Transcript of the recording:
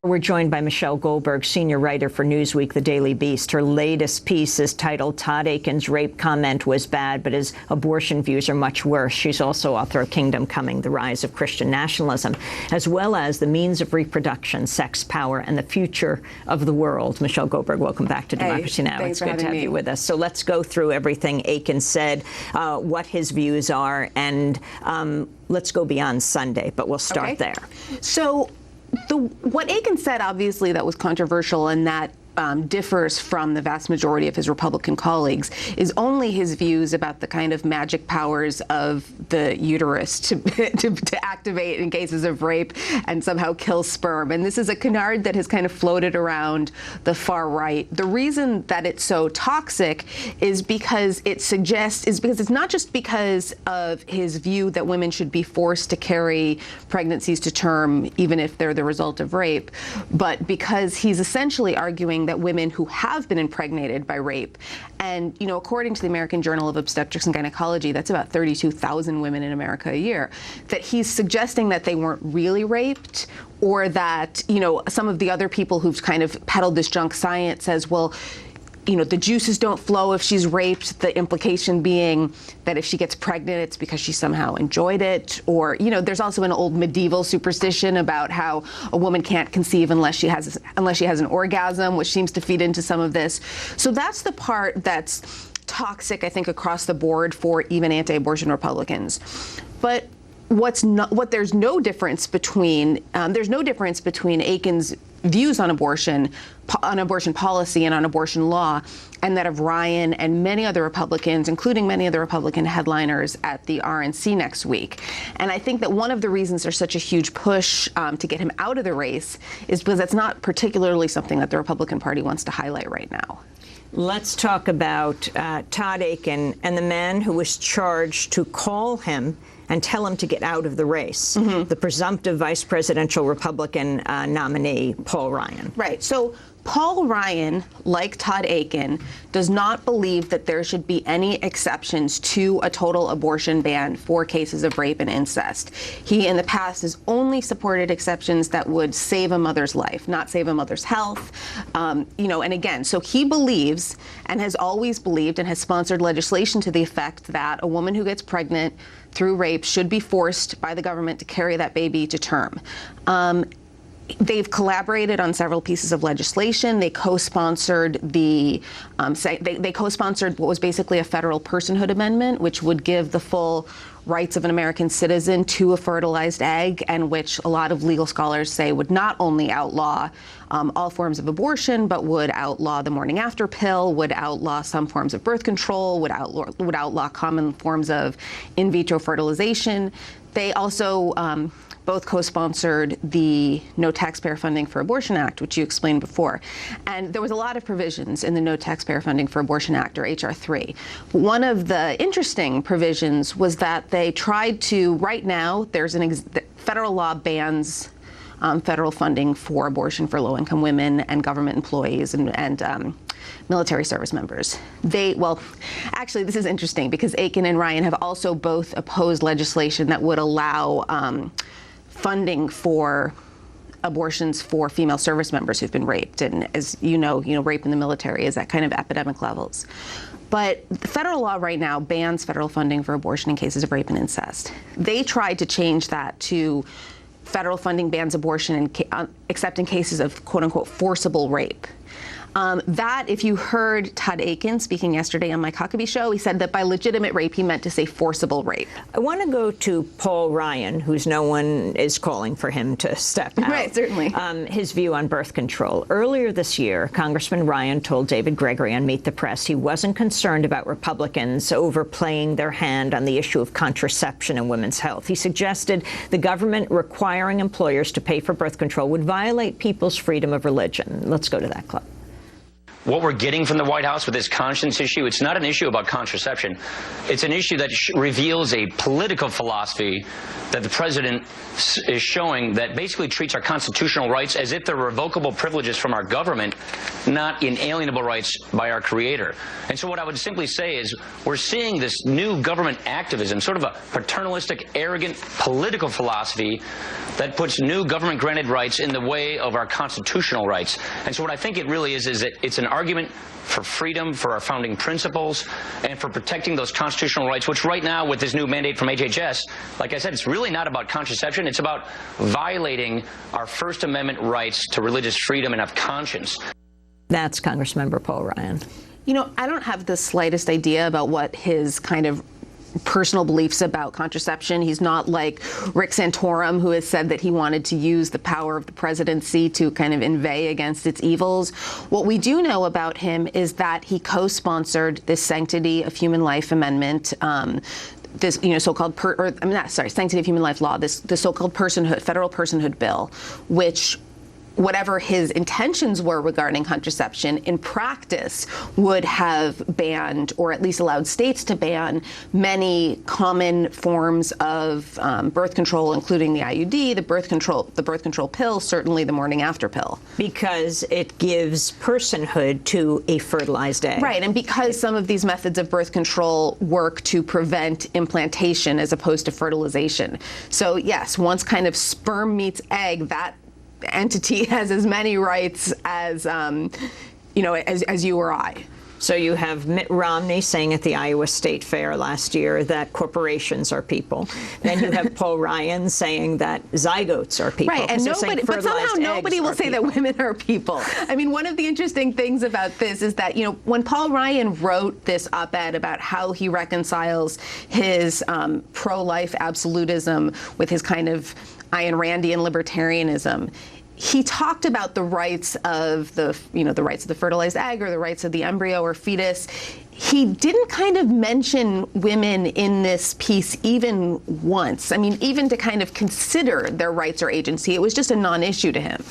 We're joined by Michelle Goldberg, senior writer for Newsweek, The Daily Beast. Her latest piece is titled "Todd Akin's Rape Comment Was Bad, but His Abortion Views Are Much Worse." She's also author of Kingdom Coming, The Rise of Christian Nationalism, as well as The Means of Reproduction, Sex, Power, and the Future of the World. Michelle Goldberg, welcome back to Democracy Now! It's good to have you with us. So let's go through everything Akin said, what his views are, and let's go beyond Sunday, but we'll start there. So what Akin said, obviously, that was controversial and that differs from the vast majority of his Republican colleagues, is only his views about the kind of magic powers of the uterus to activate in cases of rape and somehow kill sperm. And this is a canard that has kind of floated around the far right. The reason that it's so toxic is because it's not just because of his view that women should be forced to carry pregnancies to term, even if they're the result of rape, but because he's essentially arguing that women who have been impregnated by rape, and, according to the American Journal of Obstetrics and Gynecology, that's about 32,000 women in America a year, that he's suggesting that they weren't really raped, or that, some of the other people who've kind of peddled this junk science says, well, the juices don't flow if she's raped, the implication being that if she gets pregnant, it's because she somehow enjoyed it. Or, there's also an old medieval superstition about how a woman can't conceive unless she has an orgasm, which seems to feed into some of this. So that's the part that's toxic, I think, across the board for even anti-abortion Republicans. But there's no difference between Akin's views on abortion policy and on abortion law, and that of Ryan and many other Republicans, including many of the Republican headliners at the RNC next week. And I think that one of the reasons there's such a huge push to get him out of the race is because that's not particularly something that the Republican Party wants to highlight right now. Let's talk about Todd Akin and the man who was charged to call him and tell him to get out of the race, the presumptive vice presidential Republican nominee, Paul Ryan. Right. So Paul Ryan, like Todd Akin, does not believe that there should be any exceptions to a total abortion ban for cases of rape and incest. He, in the past, has only supported exceptions that would save a mother's life, not save a mother's health. And again, so he believes and has always believed and has sponsored legislation to the effect that a woman who gets pregnant through rape should be forced by the government to carry that baby to term. They've collaborated on several pieces of legislation. They co-sponsored they co-sponsored what was basically a federal personhood amendment, which would give the full rights of an American citizen to a fertilized egg, and which a lot of legal scholars say would not only outlaw all forms of abortion, but would outlaw the morning after pill, would outlaw some forms of birth control, would outlaw common forms of in vitro fertilization. They also both co-sponsored the No Taxpayer Funding for Abortion Act, which you explained before. And there was a lot of provisions in the No Taxpayer Funding for Abortion Act, or H.R. 3. One of the interesting provisions was that they tried to, right now, there's federal law bans federal funding for abortion for low-income women and government employees and military service members. Actually, this is interesting because Akin and Ryan have also both opposed legislation that would allow funding for abortions for female service members who've been raped. And as you know, rape in the military is at kind of epidemic levels. But the federal law right now bans federal funding for abortion in cases of rape and incest. They tried to change that to federal funding bans abortion except in cases of quote-unquote forcible rape. That, if you heard Todd Akin speaking yesterday on Mike Huckabee show, he said that by legitimate rape, he meant to say forcible rape. I want to go to Paul Ryan, whose no one is calling for him to step out. Right, certainly. His view on birth control. Earlier this year, Congressman Ryan told David Gregory on Meet the Press he wasn't concerned about Republicans overplaying their hand on the issue of contraception and women's health. He suggested the government requiring employers to pay for birth control would violate people's freedom of religion. Let's go to that clip. what we're getting from the White House with this conscience issue, it's not an issue about contraception. It's an issue that reveals a political philosophy that the president is showing that basically treats our constitutional rights as if they're revocable privileges from our government, not inalienable rights by our creator. And so what I would simply say is we're seeing this new government activism, sort of a paternalistic, arrogant political philosophy that puts new government-granted rights in the way of our constitutional rights. And so what I think it really is that it's an argument for freedom, for our founding principles, and for protecting those constitutional rights, which right now with this new mandate from HHS, like I said, it's really not about contraception. It's about violating our First Amendment rights to religious freedom and of conscience. That's Congressmember Paul Ryan. You know, I don't have the slightest idea about what his kind of personal beliefs about contraception. He's not like Rick Santorum, who has said that he wanted to use the power of the presidency to kind of inveigh against its evils. What we do know about him is that he co-sponsored this Sanctity of Human Life Amendment, this, so-called, Sanctity of Human Life Law, this so-called federal personhood bill, which, whatever his intentions were regarding contraception, in practice would have banned, or at least allowed states to ban, many common forms of birth control, including the IUD, the birth control pill, certainly the morning after pill. Because it gives personhood to a fertilized egg. Right, and because some of these methods of birth control work to prevent implantation as opposed to fertilization. So yes, once kind of sperm meets egg, that entity has as many rights as, as you or I. So you have Mitt Romney saying at the Iowa State Fair last year that corporations are people. Then you have Paul Ryan saying that zygotes are people. Right, and but somehow nobody will say that women are people. I mean, one of the interesting things about this is that, when Paul Ryan wrote this op-ed about how he reconciles his pro-life absolutism with his kind of Ayn Randian libertarianism, he talked about the rights of the rights of the fertilized egg or the rights of the embryo or fetus. He didn't kind of mention women in this piece even once. I mean, even to kind of consider their rights or agency, it was just a non-issue to him.